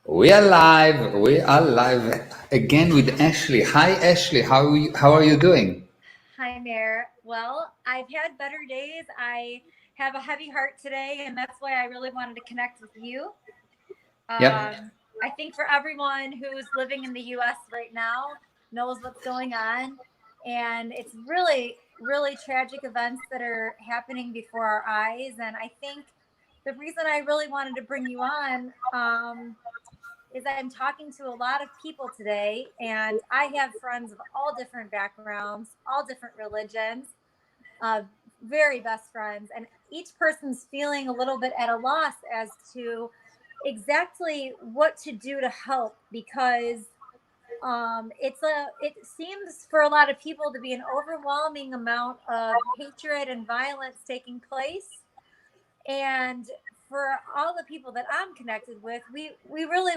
We are live. We are live again with Ashley. Hi, Ashley. How are you doing? Hi, Meir. Well, I've had better days. I have a heavy heart today, and that's why I really wanted to connect with you. Yep. I think for everyone who's living in the US right now knows what's going on, and it's really, really tragic events that are happening before our eyes. And I think the reason I really wanted to bring you on is I'm talking to a lot of people today, and I have friends of all different backgrounds, all different religions, uh, very best friends, and each person's feeling a little bit at a loss as to exactly what to do to help because it seems for a lot of people to be an overwhelming amount of hatred and violence taking place. And for all the people that I'm connected with, we really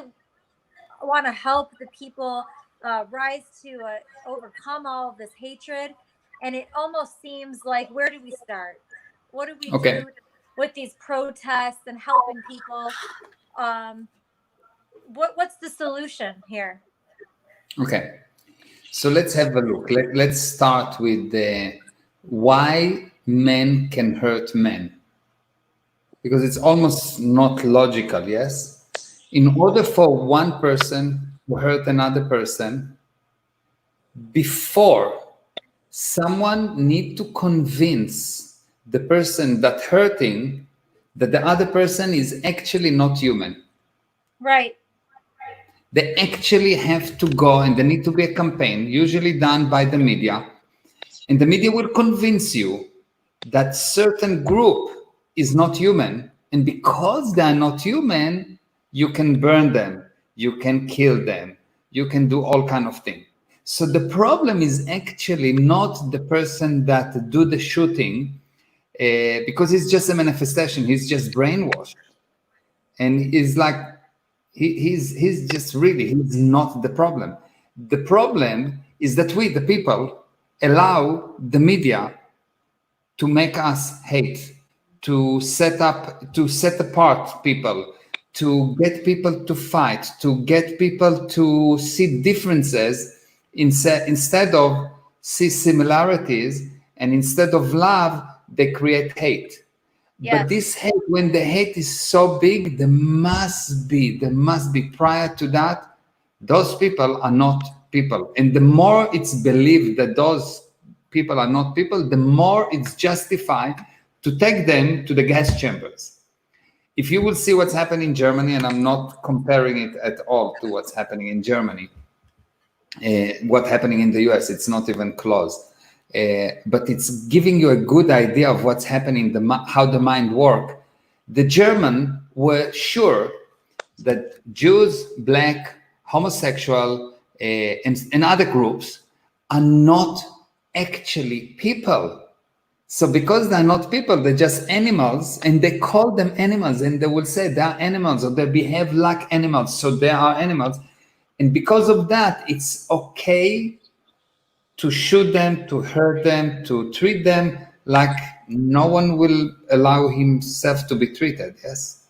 want to help the people rise to overcome all of this hatred. And it almost seems like, where do we start? What do we Okay. do with these protests and helping people? Um, what's the solution here? Okay. So let's have a look. Let's start with why men can hurt men, because it's almost not logical. Yes. In order for one person to hurt another person, before someone need to convince the person that hurting that the other person is actually not human. Right. They actually have to go, and there need to be a campaign, usually done by the media, and the media will convince you that certain group is not human, and because they are not human, you can burn them, you can kill them, you can do all kind of things. So the problem is actually not the person that do the shooting, because it's just a manifestation. He's just brainwashed, and he's like he's just really he's not the problem. The problem is that we, the people, allow the media to make us hate, to set apart people, to get people to fight, to get people to see differences instead of see similarities, and instead of love, they create hate. But Yes. this hate, when the hate is so big, there must be prior to that, those people are not people. And the more it's believed that those people are not people, the more it's justified to take them to the gas chambers. If you will see what's happening in Germany, and I'm not comparing it at all to what's happening in Germany, what's happening in the US, it's not even close. But it's giving you a good idea of what's happening, how the mind works. The German were sure that Jews, black, homosexual, and other groups are not actually people. So because they're not people, they're just animals, and they call them animals, and they will say they are animals or they behave like animals, so they are animals. And because of that, it's okay to shoot them, to hurt them, to treat them like no one will allow himself to be treated. Yes.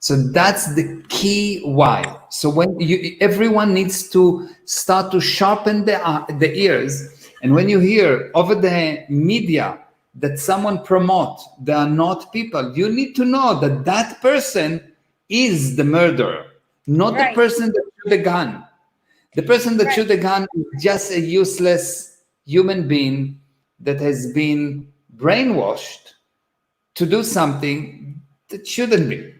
So that's the key why. So when everyone needs to start to sharpen the ears, and when you hear over the media that someone promote they are not people, you need to know that that person is the murderer, not the Right. person that shoot the gun. The person that Right. shoot the gun is just a useless human being that has been brainwashed to do something that shouldn't be.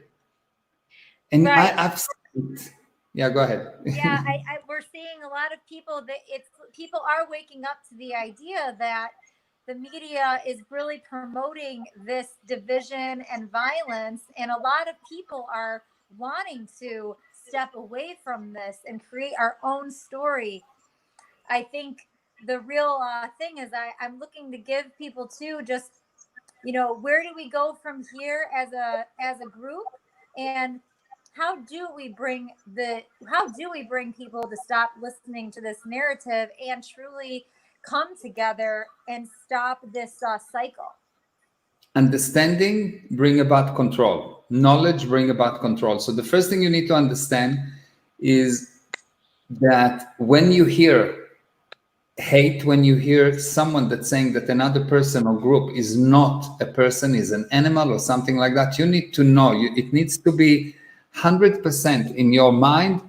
And Right. I've seen it. Yeah, go ahead. Yeah, we're seeing a lot of people that it's people are waking up to the idea that the media is really promoting this division and violence, and a lot of people are wanting to step away from this and create our own story. I think the real thing is I'm looking to give people to just, where do we go from here as a group, and how do we bring people to stop listening to this narrative and truly come together and stop this cycle? Understanding bring about control. Knowledge bring about control. So the first thing you need to understand is that when you hear hate, when you hear someone that's saying that another person or group is not a person, is an animal or something like that, you need to know, it needs to be 100% in your mind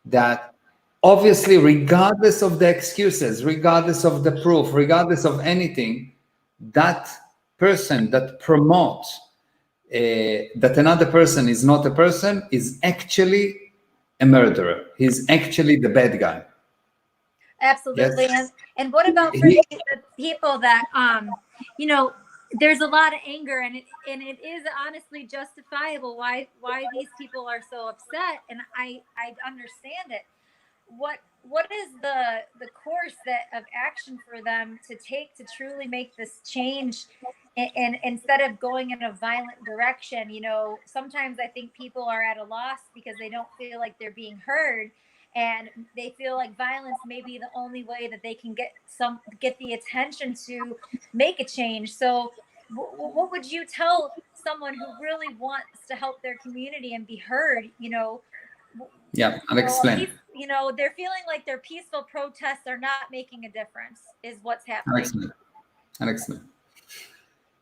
that obviously, regardless of the excuses, regardless of the proof, regardless of anything, that person that promotes that another person is not a person is actually a murderer. He's actually the bad guy. Absolutely. Yes. And what about for the people that you know, there's a lot of anger, and it is honestly justifiable why these people are so upset, and I understand it. What is the course that of action for them to take to truly make this change, and instead of going in a violent direction? You know, sometimes I think people are at a loss because they don't feel like they're being heard, and they feel like violence may be the only way that they can get the attention to make a change. So what would you tell someone who really wants to help their community and be heard? Yeah, I'll explain. They're feeling like their peaceful protests are not making a difference, is what's I'll happening. explain. I'll explain.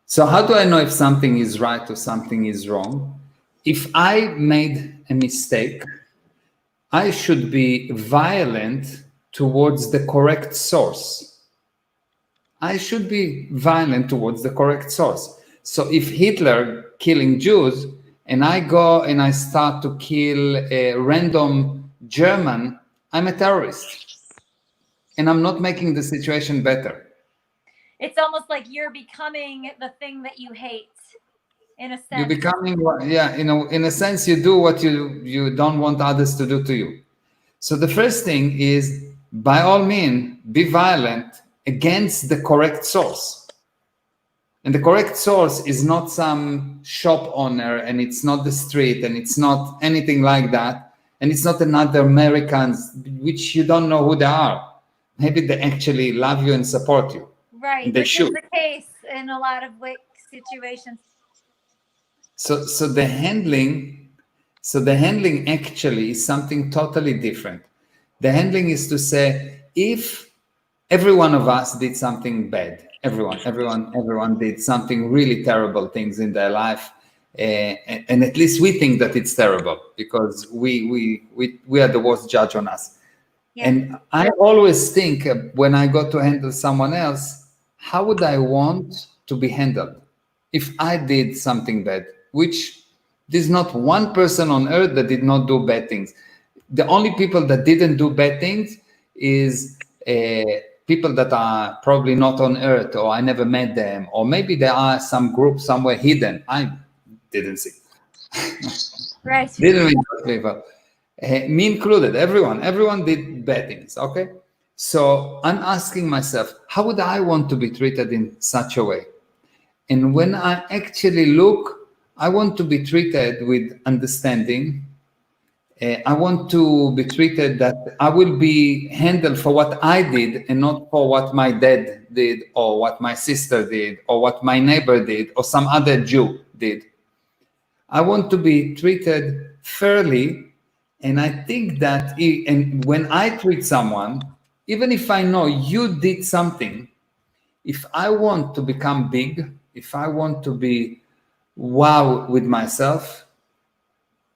So how do I know if something is right or something is wrong? If I made a mistake, I should be violent towards the correct source. I should be violent towards the correct source. So if Hitler killing Jews and I go and I start to kill a random German, I'm a terrorist. And I'm not making the situation better. It's almost like you're becoming the thing that you hate, in a sense. You're becoming, yeah, in a sense, you do what you don't want others to do to you. So the first thing is, by all means, be violent against the correct source. And the correct source is not some shop owner, and it's not the street, and it's not anything like that. And it's not another Americans, which you don't know who they are. Maybe they actually love you and support you. Right, They which should. is the case in a lot of situations. So the handling actually is something totally different. The handling is to say, if every one of us did something bad, everyone did something really terrible things in their life, and at least we think that it's terrible because we are the worst judge on us. Yeah. And I always think when I go to handle someone else, how would I want to be handled if I did something bad? Which there's not one person on earth that did not do bad things. The only people that didn't do bad things is people that are probably not on earth, or I never met them, or maybe there are some group somewhere hidden I didn't see. Right. Didn't meet those people. Me included, everyone did bad things, okay? So I'm asking myself, how would I want to be treated in such a way? And when I actually look, I want to be treated with understanding. I want to be treated that I will be handled for what I did and not for what my dad did, or what my sister did, or what my neighbor did, or some other Jew did. I want to be treated fairly. And I think that and when I treat someone, even if I know you did something, if I want to become big, if I want to be wow with myself,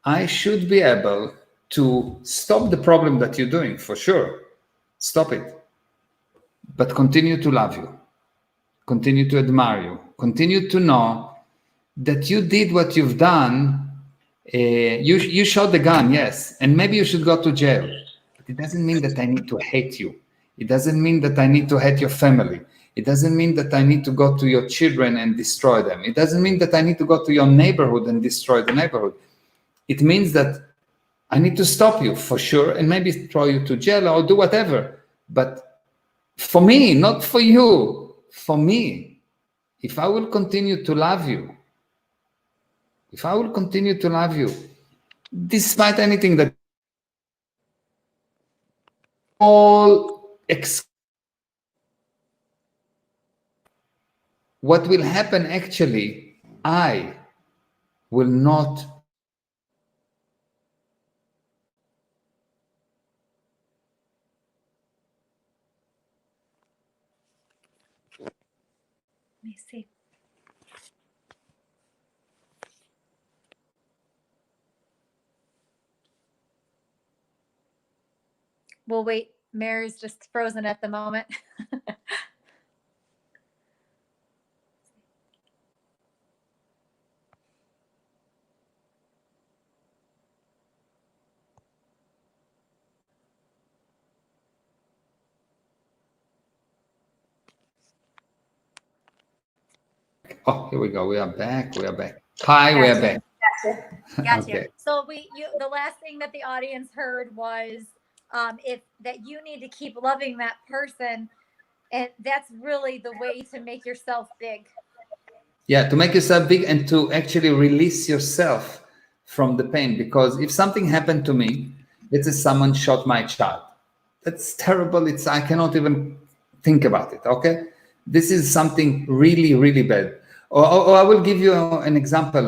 I should be able to stop the problem that you're doing, for sure. Stop it. But continue to love you, continue to admire you, continue to know that you did what you've done. You shot the gun, yes, and maybe you should go to jail, but it doesn't mean that I need to hate you. It doesn't mean that I need to hate your family. It doesn't mean that I need to go to your children and destroy them. It doesn't mean that I need to go to your neighborhood and destroy the neighborhood. It means that I need to stop you, for sure, and maybe throw you to jail or do whatever. But for me, not for you, for me, if I will continue to love you, despite anything that all what will happen actually, I will not Let me see. We'll wait. Meir is just frozen at the moment. Oh, here we go. We are back. We are back. Hi, we are back. Gotcha. Okay. So the last thing that the audience heard was if that you need to keep loving that person, and that's really the way to make yourself big. Yeah, to make yourself big and to actually release yourself from the pain. Because if something happened to me, let's say someone shot my child, that's terrible. I cannot even think about it. Okay, this is something really, really bad. Or I will give you an example.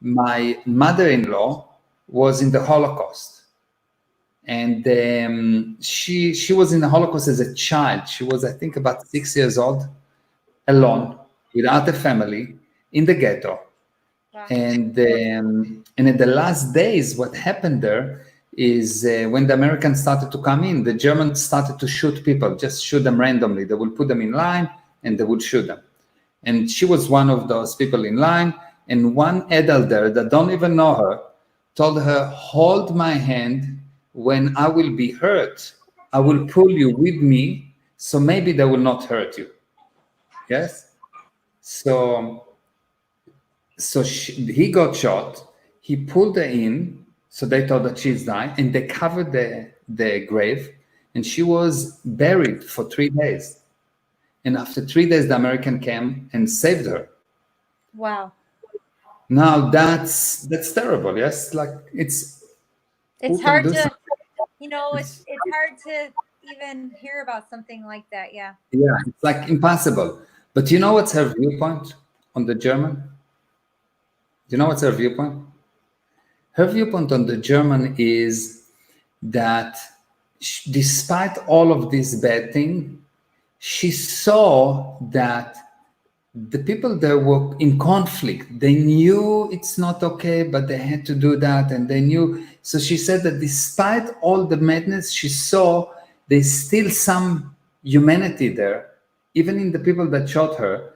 My mother-in-law was in the Holocaust, and she was in the Holocaust as a child. She was, I think, about 6 years old, alone, without a family, in the ghetto. Wow. And in the last days, what happened there is when the Americans started to come in, the Germans started to shoot people, just shoot them randomly. They would put them in line and they would shoot them. And she was one of those people in line. And one adult there that don't even know her told her, hold my hand when I will be hurt. I will pull you with me, so maybe they will not hurt you. Yes? So he got shot. He pulled her in, so they thought that she's dying, and they covered the grave, and she was buried for 3 days. And after 3 days, the American came and saved her. Wow. Now that's terrible. Yes, like it's hard to, it's hard to even hear about something like that. Yeah. Yeah, it's like impossible. But you know what's her viewpoint on the German? Do you know what's her viewpoint? Her viewpoint on the German is that despite all of this bad thing, she saw that the people that were in conflict, they knew it's not okay, but they had to do that, and they knew. So she said that despite all the madness she saw, there's still some humanity there, even in the people that shot her.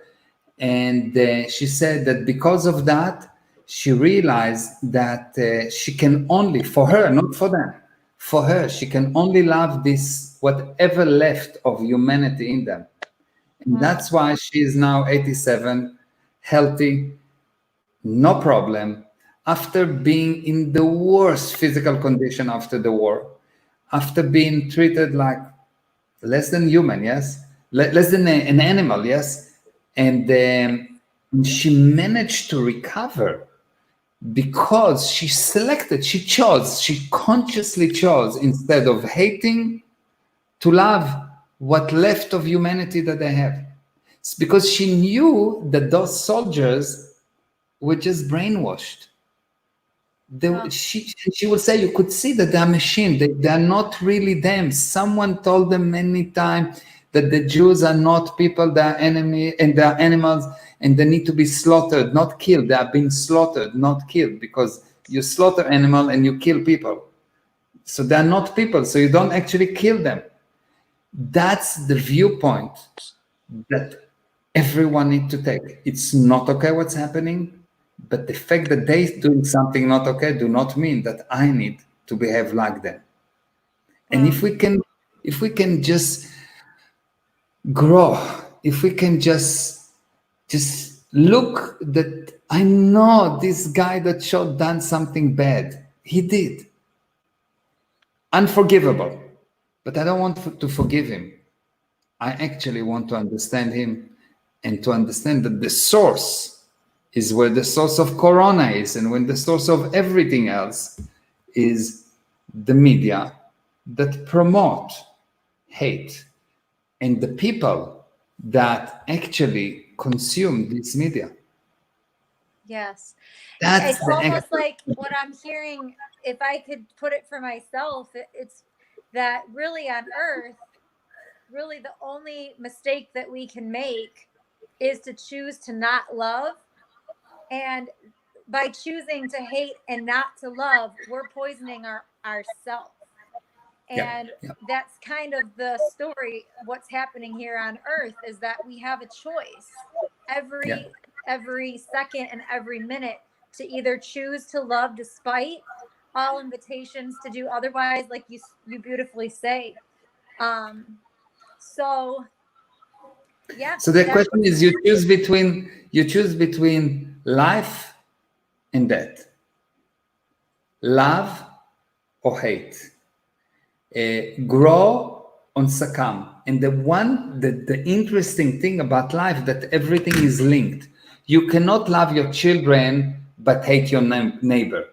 And she said that because of that, she realized that she can only, for her, not for them, for her, she can only love this, whatever left of humanity in them. And that's why she is now 87, healthy, no problem, after being in the worst physical condition after the war, after being treated like less than human, yes, less than an animal, yes, and she managed to recover because she consciously chose, instead of hating, to love what left of humanity that they have. It's because she knew that those soldiers were just brainwashed. She would say you could see that they're machine. They are not really them. Someone told them many times that the Jews are not people, they are enemy, and they are animals, and they need to be slaughtered, not killed. They are being slaughtered, not killed, because you slaughter animal and you kill people. So they are not people, so you don't actually kill them. That's the viewpoint that everyone needs to take. It's not okay what's happening, but the fact that they're doing something not okay do not mean that I need to behave like them. And if we can just grow, if we can just look that I know this guy that shot done something bad. He did. Unforgivable. But I don't want to forgive him. I actually want to understand him and to understand that the source is where the source of Corona is, and when the source of everything else is the media that promote hate and the people that actually consume this media. Yes. That's it's almost like what I'm hearing, if I could put it for myself, it's that really on earth, really the only mistake that we can make is to choose to not love. And by choosing to hate and not to love, we're poisoning ourselves. Yeah, And yeah, that's kind of the story. What's happening here on earth is that we have a choice yeah. every second and every minute to either choose to love despite all invitations to do otherwise, like you beautifully say. So yeah, So the that's question is, you choose between life and death, love or hate, grow or succumb. And the interesting thing about life that everything is linked. You cannot love your children but hate your neighbor.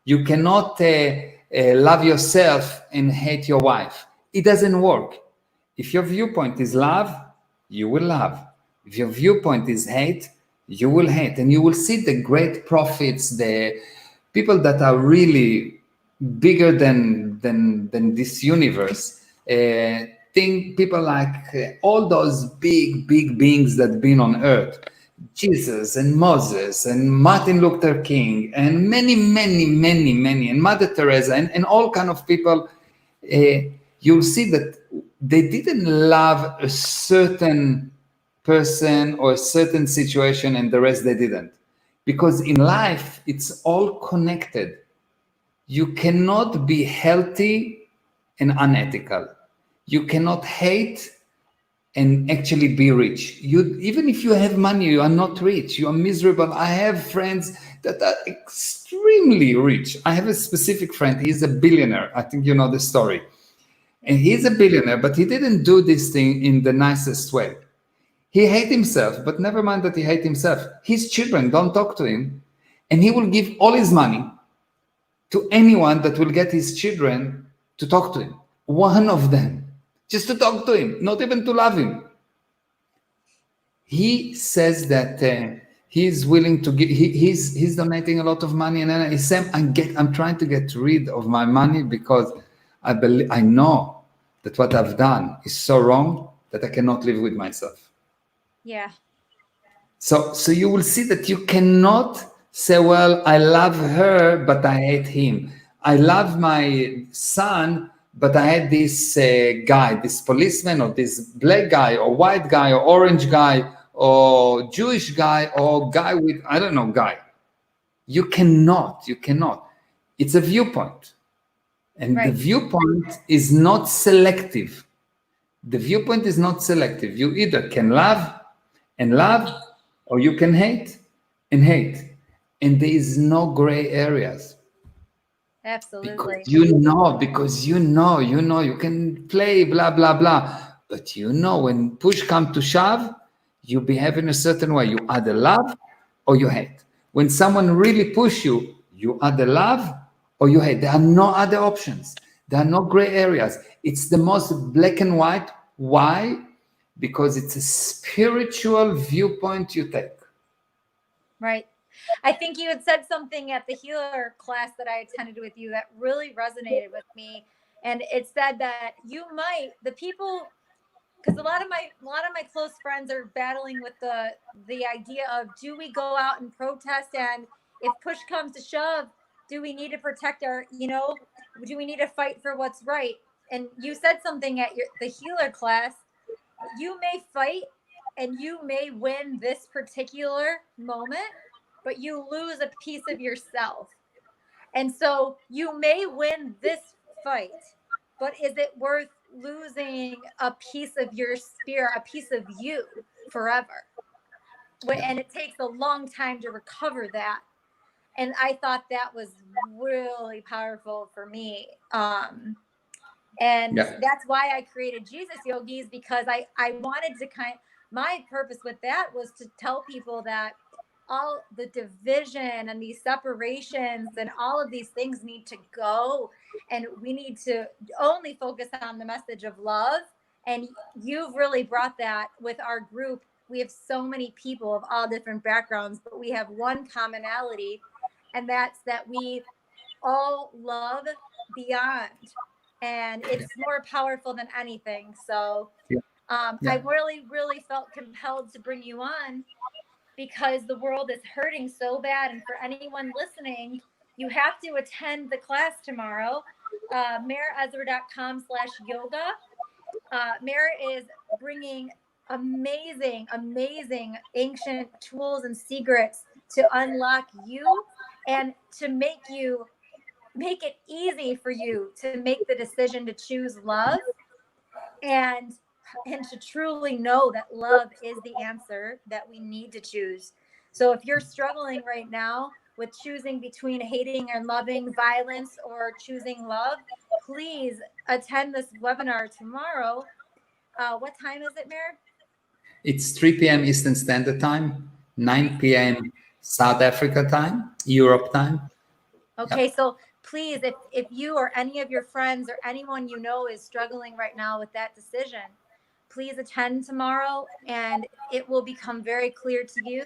You cannot love yourself and hate your wife. It doesn't work. If your viewpoint is love, you will love. If your viewpoint is hate, you will hate. And you will see the great prophets, the people that are really bigger than this universe. Think people like all those big beings that been on earth, Jesus and Moses and Martin Luther King and many, and Mother Teresa and all kind of people. You'll see that they didn't love a certain person or a certain situation and the rest they didn't, because in life it's all connected. You cannot be healthy and unethical. You cannot hate and actually be rich. You, even if you have money, you are not rich. You are miserable. I have friends that are extremely rich. I have a specific friend. He's a billionaire. I think you know the story. And he's a billionaire, but he didn't do this thing in the nicest way. He hates himself, but never mind that he hates himself. His children don't talk to him, and he will give all his money to anyone that will get his children to talk to him. One of them, just to talk to him, not even to love him. He says that he's willing to give. He's donating a lot of money, and then he said, I'm trying to get rid of my money because I know that what I've done is so wrong that I cannot live with myself. yeah, So you will see that you cannot say, well, I love her, but I hate him. I love my son, but I hate this guy, this policeman, or this black guy, or white guy, or orange guy, or Jewish guy, or guy with, I don't know, guy. You cannot. It's a viewpoint. And the right. viewpoint is not selective. The viewpoint is not selective. You either can love and love, or you can hate and hate. And there is no gray areas. Absolutely. You can play blah blah blah. But when push come to shove, you behave in a certain way. You either love or you hate. When someone really push you, you either love or you hate. There are no other options. There are no gray areas. It's the most black and white. Why? Because it's a spiritual viewpoint you take. Right. I think you had said something at the healer class that I attended with you that really resonated with me. And it said that the people, because a lot of my close friends are battling with the idea of, do we go out and protest, and if push comes to shove, do we need to protect do we need to fight for what's right? And you said something at the healer class. You may fight and you may win this particular moment, but you lose a piece of yourself. And so you may win this fight, but is it worth losing a piece of your spirit, a piece of you forever? Yeah. And it takes a long time to recover that. And I thought that was really powerful for me. And Yeah. that's why I created Jesus Yogis, because I wanted to my purpose with that was to tell people that all the division and these separations and all of these things need to go, and we need to only focus on the message of love. And you've really brought that with our group. We have so many people of all different backgrounds, but we have one commonality, and that's that we all love beyond. and it's more powerful than anything. So Yeah. I Yeah. really felt compelled to bring you on because the world is hurting so bad. And for anyone listening, you have to attend the class tomorrow, meirezra.com/yoga. Meir is bringing amazing ancient tools and secrets to unlock you and to make it easy for you to make the decision to choose love and to truly know that love is the answer that we need to choose. So if you're struggling right now with choosing between hating and loving, violence or choosing love, please attend this webinar tomorrow. What time is it, Meir? It's 3 p.m. Eastern Standard Time, 9 p.m. South Africa time, Europe time. Okay, so please, if you or any of your friends or anyone you know is struggling right now with that decision, please attend tomorrow, and it will become very clear to you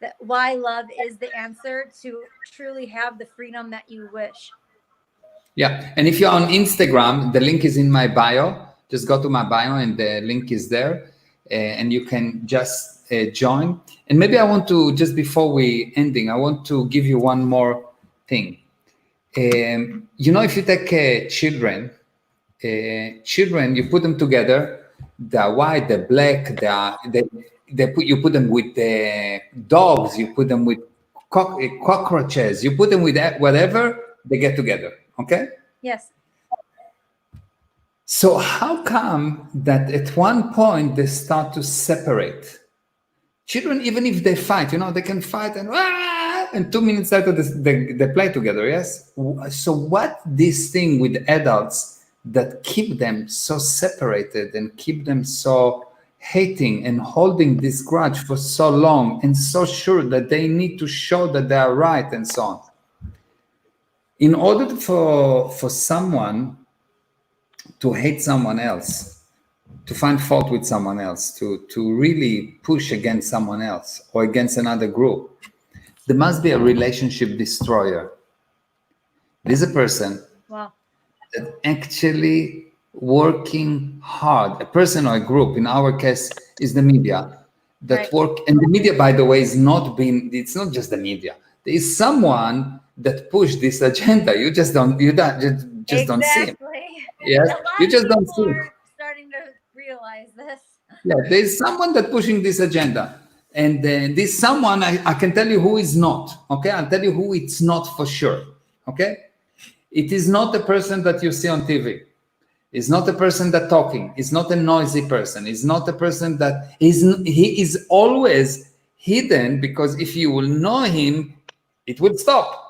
that why love is the answer to truly have the freedom that you wish. Yeah, and if you're on Instagram, the link is in my bio. Just go to my bio, and the link is there, and you can just join. And maybe I want to, just before we ending, I want to give you one more thing. If you take children, you put them together, they're white, they're black, you put them with dogs, you put them with cockroaches, you put them with whatever, they get together. Okay. Yes. So how come that at one point they start to separate? Children, even if they fight, they can fight and 2 minutes later they play together, yes? So what this thing with adults that keep them so separated and keep them so hating and holding this grudge for so long and so sure that they need to show that they are right and so on? In order for someone to hate someone else, to find fault with someone else, to really push against someone else or against another group, there must be a relationship destroyer. There's a person Wow. that actually working hard, a person or a group, in our case is the media, that Right. work, and the media, by the way, it's not just the media. There is someone that pushed this agenda. You just don't see him. Yes, A lot you of just don't people see him. are starting to realize this. Yeah, there's someone that pushing this agenda, and this someone, I can tell you who is not. Okay, I'll tell you who it's not for sure. Okay, it is not the person that you see on TV. It's not the person that talking. It's not a noisy person. It's not the person that he is always hidden, because if you will know him, it will stop.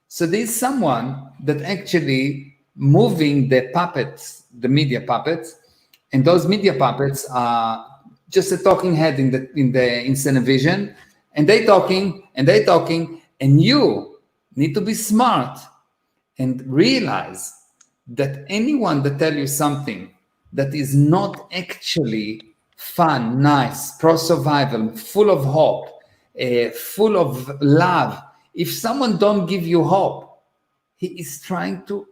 So there's someone that actually moving the puppets, the media puppets, and those media puppets are just a talking head in the Cinevision, and they talking, and you need to be smart and realize that anyone that tell you something that is not actually fun, nice, pro-survival, full of hope, full of love, if someone don't give you hope, he is trying to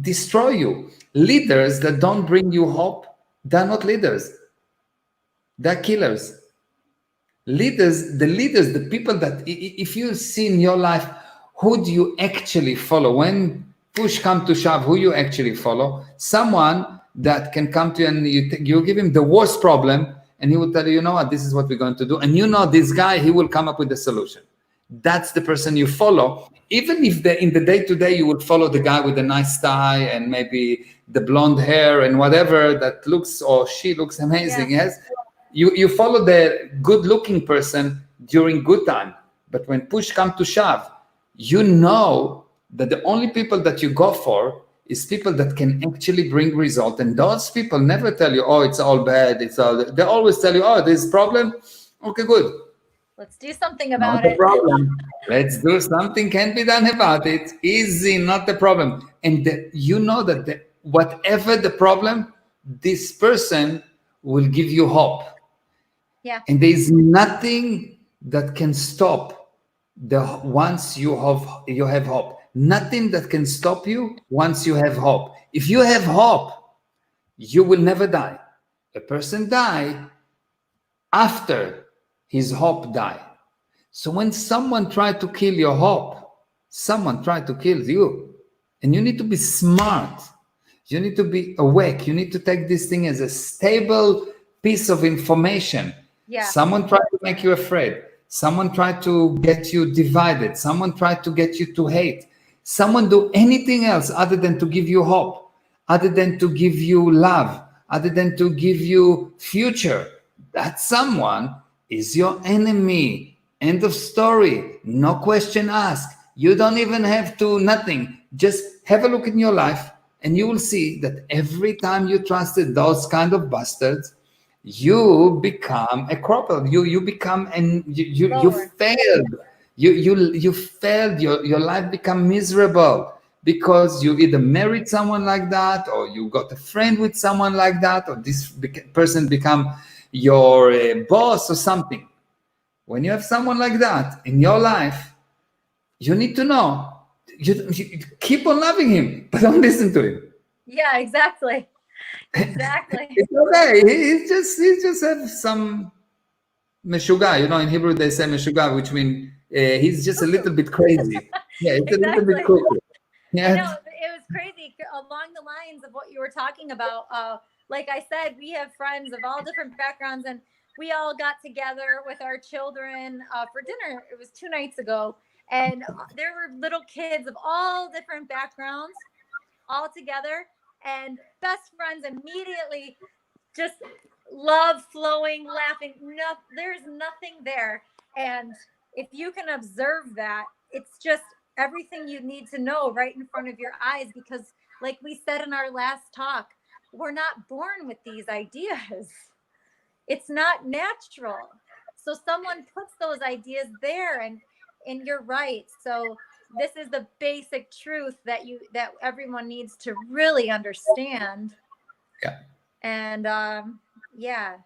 destroy you. Leaders that don't bring you hope, they're not leaders. They're killers. The people that, if you see in your life, who do you actually follow? When push come to shove, who you actually follow? Someone that can come to you and you give him the worst problem, and he will tell you, you know what, this is what we're going to do. And this guy, he will come up with the solution. That's the person you follow. Even if in the day-to-day you would follow the guy with the nice tie and maybe the blonde hair and whatever that looks, or she looks amazing, yes? You follow the good-looking person during good time. But when push comes to shove, you know that the only people that you go for is people that can actually bring result. And those people never tell you, oh, it's all bad. They always tell you, oh, there's a problem. Okay, good. Let's do something about Not the it. problem. Let's do something can be done about it. Easy, not the problem. And that whatever the problem, this person will give you hope. Yeah. And there is nothing that can stop once you have hope. nothing that can stop you once you have hope. If you have hope, you will never die. A person die after his hope die. So when someone tried to kill your hope, someone tried to kill you. And you need to be smart. You need to be awake. You need to take this thing as a stable piece of information. Yeah. Someone tried to make you afraid. Someone tried to get you divided. Someone tried to get you to hate. Someone do anything else other than to give you hope, other than to give you love, other than to give you future. That someone is your enemy. End of story. No question asked. You don't even have to nothing. Just have a look in your life and you will see that every time you trusted those kind of bastards, you become a cripple. You become and you failed. You failed. Your life become miserable because you either married someone like that, or you got a friend with someone like that, or this person become your boss or something. When you have someone like that in your life, you need to know you keep on loving him, but don't listen to him. Yeah, exactly. Exactly. It's okay. He just has some meshuga. You know, in Hebrew they say meshuga, which means he's just a little bit crazy. Yeah, it's Exactly. a little bit crazy. I know, it was crazy along the lines of what you were talking about. Like I said, we have friends of all different backgrounds, and we all got together with our children for dinner. It was 2 nights ago, and there were little kids of all different backgrounds all together, and best friends immediately, just love flowing, laughing. No, there's nothing there. And if you can observe that, it's just everything you need to know right in front of your eyes. Because, like we said in our last talk, we're not born with these ideas. It's not natural. So someone puts those ideas there, and you're right. So this is the basic truth that everyone needs to really understand. Yeah. And yeah.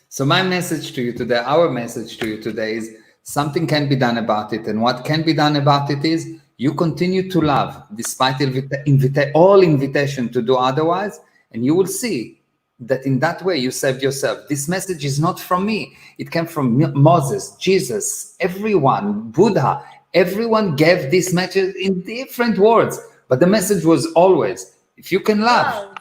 So my message to you today, our message to you today is something can be done about it. And what can be done about it is you continue to love despite all invitation to do otherwise. And you will see that in that way you saved yourself. This message is not from me. It came from Moses, Jesus, everyone, Buddha. Everyone gave this message in different words. But the message was always, if you can love,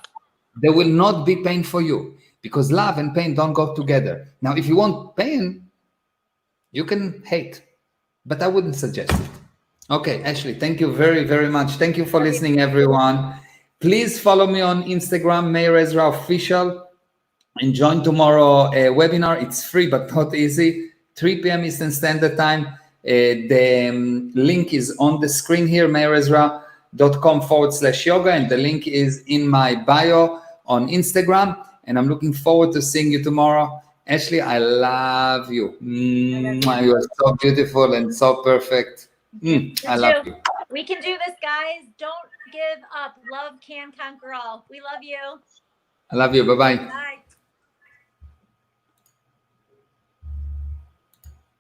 there will not be pain for you. Because love and pain don't go together. Now, if you want pain, you can hate, but I wouldn't suggest it. Okay, Ashley, thank you very, very much. Thank you for listening, everyone. Please follow me on Instagram, Meir Ezra Official, and join tomorrow webinar. It's free, but not easy. 3 p.m. Eastern Standard Time. The link is on the screen here, meirezra.com/yoga, and the link is in my bio on Instagram. And I'm looking forward to seeing you tomorrow. Ashley, I love you. You are so beautiful and so perfect. I love you. We can do this, guys. Don't give up. Love can conquer all. We love you. I love you. Bye-bye. Bye.